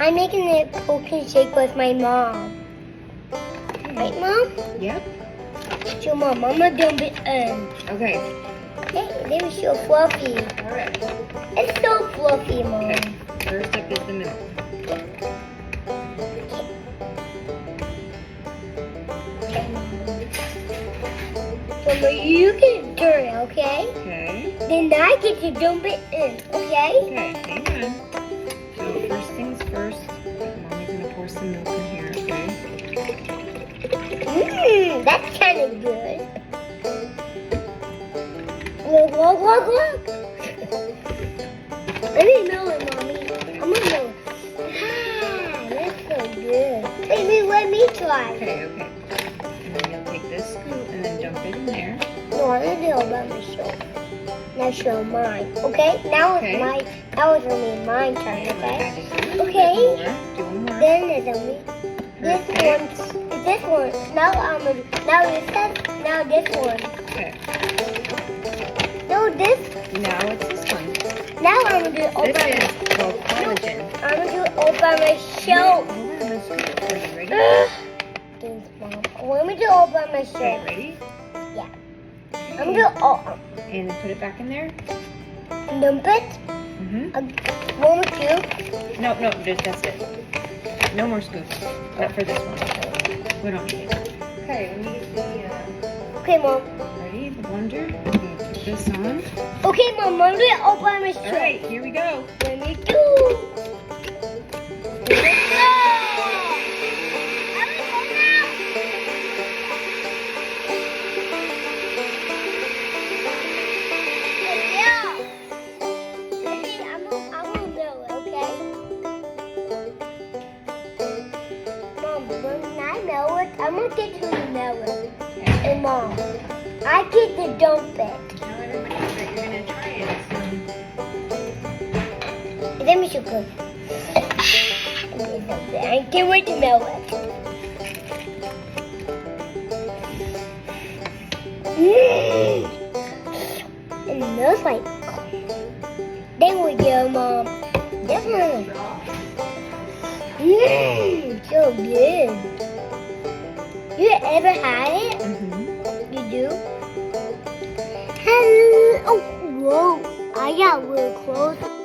I'm making a protein shake with my mom. Right, Mom? Yep. So, Mom, I'm gonna dump it in. Okay. Hey, they were so fluffy. All right. It's so fluffy, Mom. Okay. First up is the milk. So, you can stir it, okay? Okay. Then I get to dump it in, okay? Okay, hang on. So first things first, Mommy's gonna pour some milk in here, okay? That's kind of good. Look, look, look, look. Let me know it, Mommy. I'm gonna know it. Ah, that's so good. Let me try. Okay, okay. And then you'll take this scoop and then dump it in there. No, I'm gonna do it by myself. Now show mine. Okay? Now it's Okay. my. Now it's gonna be my turn. Okay? Add just a little Okay. bit more. Do one more. Then it's only this Okay. one. This one. Now I'm gonna. Now this. Now this one. Okay. No, this. Now it's this one. Now I'm gonna do it all This by is myself. called collagen. I'm gonna do it all by myself. Hold on, I'm gonna scoop it for you. Ready? Thanks, Mom. Let me do it all by Okay, myself. ready? Yeah. I'm gonna do it all. And then put it back in there. Dump it. Mm-hmm. One more scoop. No, just that's it. No more scoops. Not for this one. We don't need it. Okay, let me get the, Okay, Mom. ready? The blender. I'm gonna put this on. Okay, Mom. I'm gonna do it all by myself. All right, here we go. Let me do. I'm gonna get to the melon. And Mom, I get to dump it. Tell everybody that you're gonna try it. Let me show you. I can't wait to melon. It smells like. There we go, Mom. This one. So good. You ever had it? Mm-hmm. You do? Hello. Oh, whoa. I got real close.